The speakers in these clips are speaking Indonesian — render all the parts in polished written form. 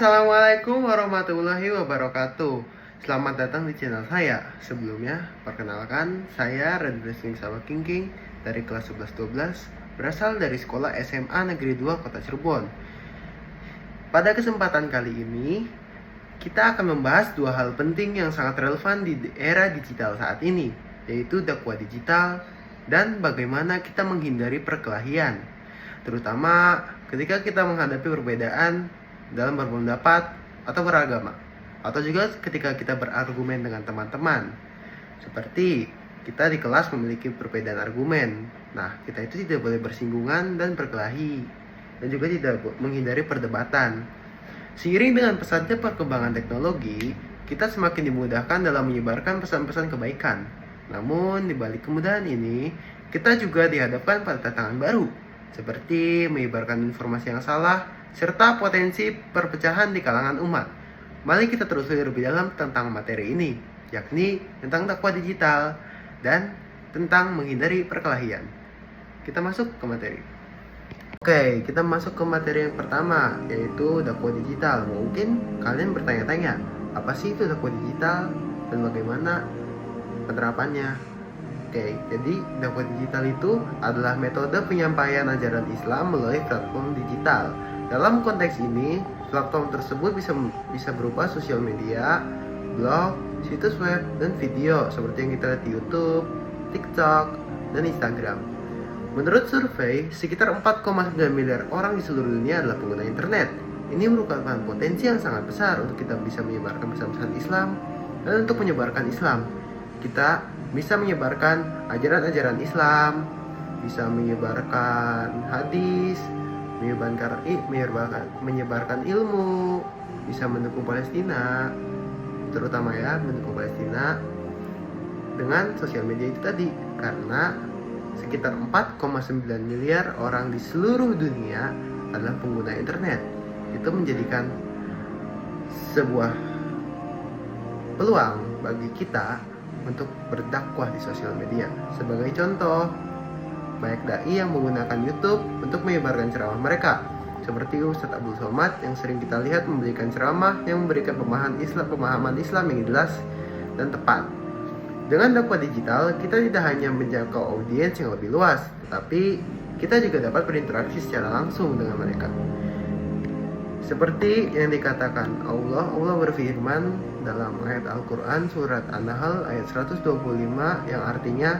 Assalamualaikum warahmatullahi wabarakatuh. Selamat datang di channel saya. Sebelumnya, perkenalkan saya Red Wrestling Sama King dari kelas 11-12, berasal dari sekolah SMA Negeri 2 Kota Cirebon. Pada kesempatan kali ini, kita akan membahas dua hal penting yang sangat relevan di era digital saat ini, yaitu dakwah digital dan bagaimana kita menghindari perkelahian, terutama ketika kita menghadapi perbedaan dalam berpendapat atau beragama, atau juga ketika kita berargumen dengan teman-teman. Seperti kita di kelas memiliki perbedaan argumen. Nah, kita itu tidak boleh bersinggungan dan berkelahi, dan juga tidak menghindari perdebatan. Seiring dengan pesatnya perkembangan teknologi, kita semakin dimudahkan dalam menyebarkan pesan-pesan kebaikan. Namun, di balik kemudahan ini, kita juga dihadapkan pada tantangan baru, seperti menyebarkan informasi yang salah, serta potensi perpecahan di kalangan umat. Mari kita terus lebih dalam tentang materi ini, yakni tentang dakwah digital dan tentang menghindari perkelahian. Kita masuk ke materi. Oke, kita masuk ke materi yang pertama, yaitu dakwah digital. Mungkin kalian bertanya-tanya, apa sih itu dakwah digital dan bagaimana penerapannya? Oke, jadi dakwah digital itu adalah metode penyampaian ajaran Islam melalui platform digital. Dalam konteks ini, platform tersebut bisa berupa sosial media, blog, situs web, dan video seperti yang kita lihat di YouTube, TikTok, dan Instagram. Menurut survei, sekitar 4,9 miliar orang di seluruh dunia adalah pengguna internet. Ini merupakan potensi yang sangat besar untuk kita bisa menyebarkan pesan-pesan Islam, dan untuk menyebarkan Islam, kita bisa menyebarkan ajaran-ajaran Islam, bisa menyebarkan hadis, menyebarkan ilmu, bisa mendukung Palestina, terutama ya mendukung Palestina dengan sosial media itu tadi, karena sekitar 4,9 miliar orang di seluruh dunia adalah pengguna internet. Itu menjadikan sebuah peluang bagi kita untuk berdakwah di sosial media. Sebagai contoh, banyak dai yang menggunakan YouTube untuk menyebarkan ceramah mereka, seperti Ustadz Abdul Somad yang sering kita lihat memberikan ceramah yang memberikan pemahaman Islam yang jelas dan tepat. Dengan dakwah digital, kita tidak hanya menjangkau audiens yang lebih luas, tetapi kita juga dapat berinteraksi secara langsung dengan mereka. Seperti yang dikatakan Allah berfirman dalam ayat Al-Quran surat An-Nahl ayat 125 yang artinya,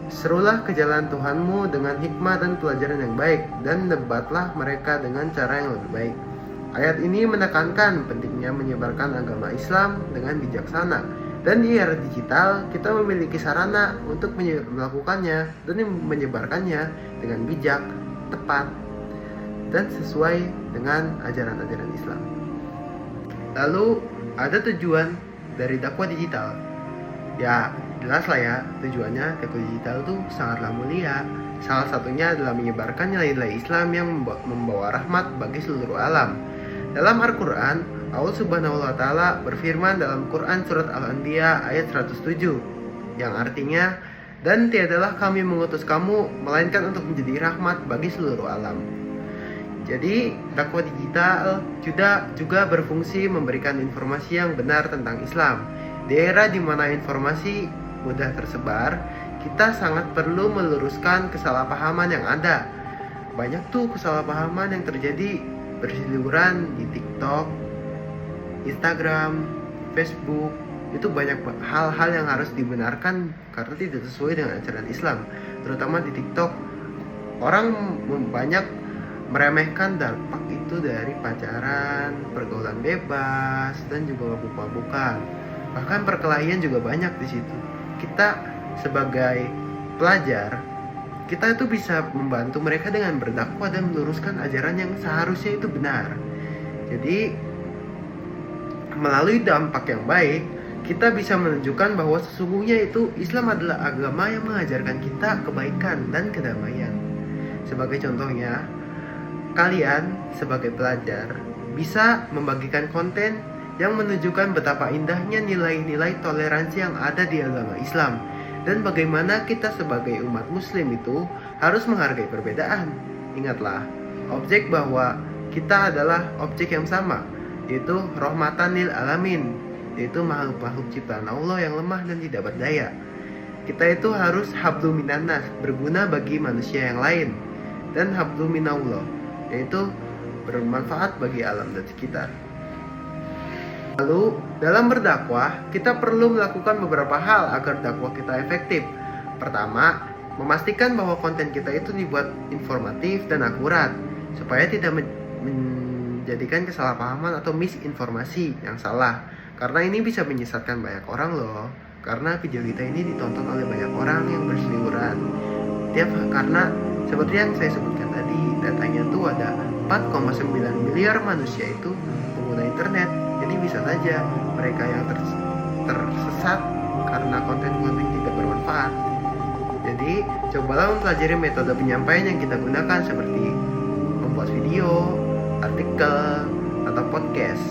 serulah ke jalan Tuhanmu dengan hikmah dan pelajaran yang baik, dan debatlah mereka dengan cara yang lebih baik. Ayat ini menekankan pentingnya menyebarkan agama Islam dengan bijaksana. Dan di era digital, kita memiliki sarana untuk melakukannya dan menyebarkannya dengan bijak, tepat, dan sesuai dengan ajaran-ajaran Islam. Lalu, ada tujuan dari dakwah digital. Ya, jelas lah ya, tujuannya dakwah digital itu sangatlah mulia. Salah satunya adalah menyebarkan nilai-nilai Islam yang membawa rahmat bagi seluruh alam. Dalam Al-Quran, Allah Subhanahu wa Ta'ala berfirman dalam Quran surat Al-Anbiya ayat 107, yang artinya, dan tiadalah kami mengutus kamu melainkan untuk menjadi rahmat bagi seluruh alam. Jadi, dakwah digital juga berfungsi memberikan informasi yang benar tentang Islam. Di era di mana informasi mudah tersebar, kita sangat perlu meluruskan kesalahpahaman yang ada. Banyak tuh kesalahpahaman yang terjadi berseliweran di TikTok, Instagram, Facebook. Itu banyak hal-hal yang harus dibenarkan karena tidak sesuai dengan ajaran Islam. Terutama di TikTok, orang banyak meremehkan dampak itu dari pacaran, pergaulan bebas, dan juga mabuk-mabukan. Bahkan perkelahian juga banyak di situ. Kita sebagai pelajar, kita itu bisa membantu mereka dengan berdakwah dan meluruskan ajaran yang seharusnya itu benar. Jadi, melalui dampak yang baik, kita bisa menunjukkan bahwa sesungguhnya itu Islam adalah agama yang mengajarkan kita kebaikan dan kedamaian. Sebagai contohnya, kalian sebagai pelajar bisa membagikan konten yang menunjukkan betapa indahnya nilai-nilai toleransi yang ada di agama Islam, dan bagaimana kita sebagai umat muslim itu harus menghargai perbedaan. Ingatlah, objek bahwa kita adalah objek yang sama. yaitu rahmatan lil alamin, yaitu makhluk-makhluk ciptaan Allah yang lemah dan tidak berdaya. Kita itu harus hablum minannas, berguna bagi manusia yang lain, dan hablum minallah, yaitu bermanfaat bagi alam dan sekitar. Lalu, dalam berdakwah, kita perlu melakukan beberapa hal agar dakwah kita efektif. Pertama, memastikan bahwa konten kita itu dibuat informatif dan akurat, supaya tidak menjadikan kesalahpahaman atau misinformasi yang salah. Karena ini bisa menyesatkan banyak orang loh. Karena video kita ini ditonton oleh banyak orang yang berseliweran. Karena seperti yang saya sebutkan tadi, datanya tuh ada 4,9 miliar manusia itu pengguna internet. Jadi bisa saja mereka yang tersesat karena konten-konten tidak bermanfaat. Jadi cobalah mempelajari metode penyampaian yang kita gunakan seperti membuat video, artikel, atau podcast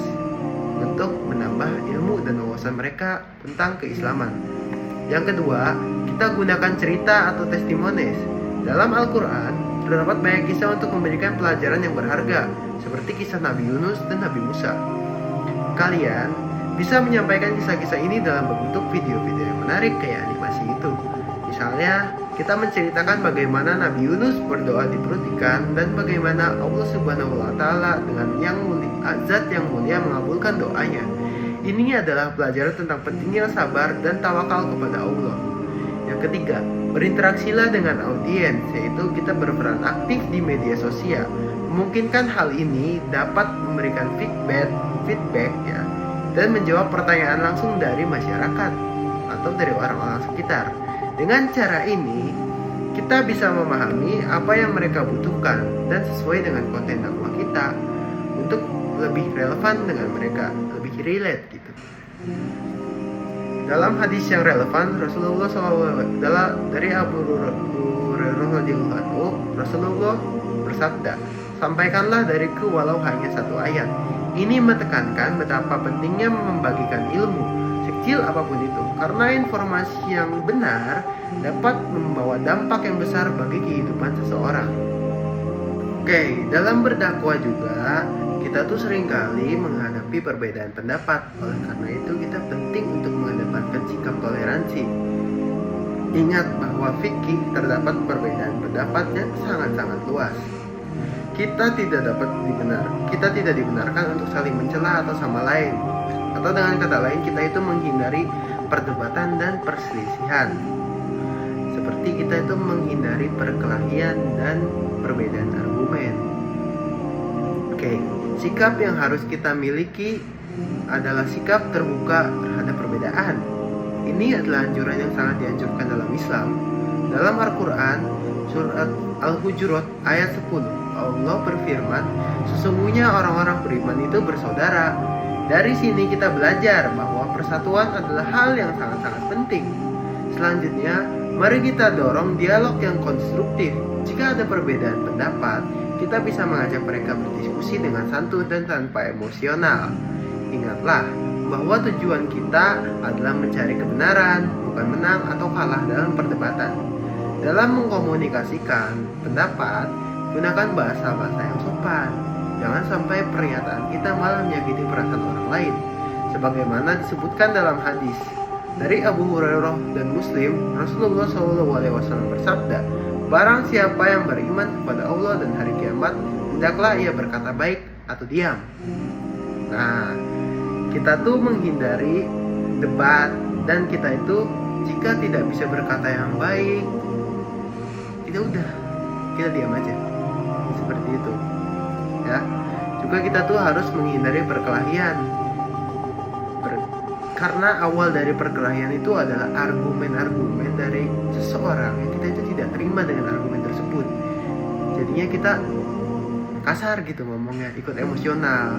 untuk menambah ilmu dan wawasan mereka tentang keislaman. Yang kedua, kita gunakan cerita atau testimonies. Dalam Al-Quran terdapat banyak kisah untuk memberikan pelajaran yang berharga, seperti kisah Nabi Yunus dan Nabi Musa. Kalian bisa menyampaikan kisah-kisah ini dalam bentuk video-video yang menarik kayak animasi itu. Misalnya, kita menceritakan bagaimana Nabi Yunus berdoa di perut ikan dan bagaimana Allah Subhanahu wa Ta'ala dengan zat yang mulia mengabulkan doanya. Ini adalah pelajaran tentang pentingnya sabar dan tawakal kepada Allah. Yang ketiga, berinteraksilah dengan audiens, yaitu kita berperan aktif di media sosial. Memungkinkan hal ini dapat memberikan feedback ya, dan menjawab pertanyaan langsung dari masyarakat atau dari orang-orang sekitar. Dengan cara ini, kita bisa memahami apa yang mereka butuhkan dan sesuai dengan konten dakwah kita untuk lebih relevan dengan mereka, lebih relate gitu. Dalam hadis yang relevan, Rasulullah SAW dari Abu Hurairah radhiyallahu anhu, Rasulullah bersabda, "Sampaikanlah dariku walau hanya satu ayat." Ini menekankan betapa pentingnya membagikan ilmu, sekecil apapun itu, karena informasi yang benar dapat membawa dampak yang besar bagi kehidupan seseorang. Oke, dalam berdakwah juga kita tuh seringkali menghadapi perbedaan pendapat. Oleh karena itu kita penting untuk mengedepankan sikap toleransi. Ingat bahwa fikih terdapat perbedaan pendapat yang sangat-sangat luas. Kita tidak dibenarkan untuk saling mencela atau sama lain. Atau dengan kata lain, kita itu menghindari perdebatan dan perselisihan. Seperti kita itu menghindari perkelahian dan perbedaan argumen. Oke, sikap yang harus kita miliki adalah sikap terbuka terhadap perbedaan. Ini adalah anjuran yang sangat dianjurkan dalam Islam. Dalam Al-Quran, surat Al-Hujurat ayat 10, Allah berfirman, "Sesungguhnya orang-orang beriman itu bersaudara." Dari sini kita belajar bahwa persatuan adalah hal yang sangat-sangat penting. Selanjutnya, mari kita dorong dialog yang konstruktif. Jika ada perbedaan pendapat, kita bisa mengajak mereka berdiskusi dengan santun dan tanpa emosional. Ingatlah bahwa tujuan kita adalah mencari kebenaran, bukan menang atau kalah dalam perdebatan. Dalam mengkomunikasikan pendapat, gunakan bahasa-bahasa yang sopan. Jangan sampai pernyataan kita malah menyakiti perasaan orang lain. Sebagaimana disebutkan dalam hadis dari Abu Hurairah dan Muslim, Rasulullah SAW bersabda, "Barang siapa yang beriman kepada Allah dan hari kiamat, hendaklah ia berkata baik atau diam." Nah, kita tuh menghindari debat, dan kita itu jika tidak bisa berkata yang baik, kita diam aja. Seperti itu. Ya. Juga kita tuh harus menghindari perkelahian. Karena awal dari perkelahian itu adalah argumen-argumen dari seseorang yang kita itu tidak terima dengan argumen tersebut. Jadinya kita kasar gitu ngomongnya, ikut emosional.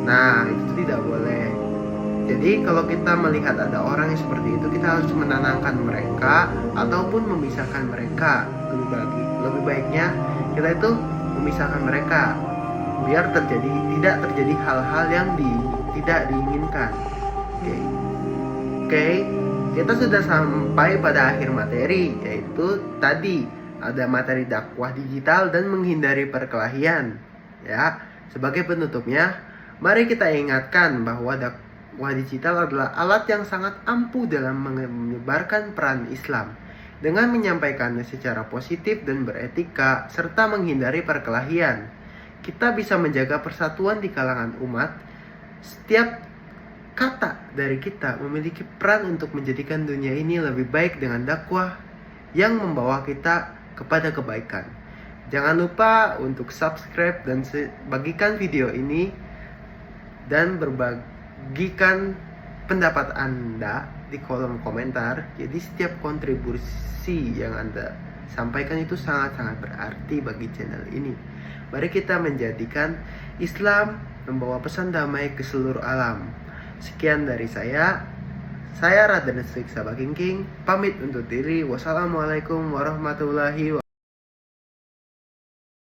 Nah, itu tidak boleh. Jadi kalau kita melihat ada orang yang seperti itu, kita harus menenangkan mereka ataupun memisahkan mereka. Lebih baiknya kita itu memisahkan mereka biar tidak terjadi hal-hal yang tidak diinginkan. Oke, kita sudah sampai pada akhir materi, yaitu tadi ada materi dakwah digital dan menghindari perkelahian. Ya, sebagai penutupnya, Mari kita ingatkan bahwa dakwah digital adalah alat yang sangat ampuh dalam menyebarkan peran Islam. Dengan menyampaikannya secara positif dan beretika, serta menghindari perkelahian, kita bisa menjaga persatuan di kalangan umat. Setiap kata dari kita memiliki peran untuk menjadikan dunia ini lebih baik dengan dakwah yang membawa kita kepada kebaikan. Jangan lupa untuk subscribe dan bagikan video ini dan berbagikan pendapat Anda di kolom komentar. Jadi setiap kontribusi yang Anda sampaikan itu sangat-sangat berarti bagi channel ini. Mari kita menjadikan Islam membawa pesan damai ke seluruh alam. Sekian dari saya Raden Rizky Sabakingking, pamit untuk diri. Wassalamualaikum warahmatullahi wabarakatuh.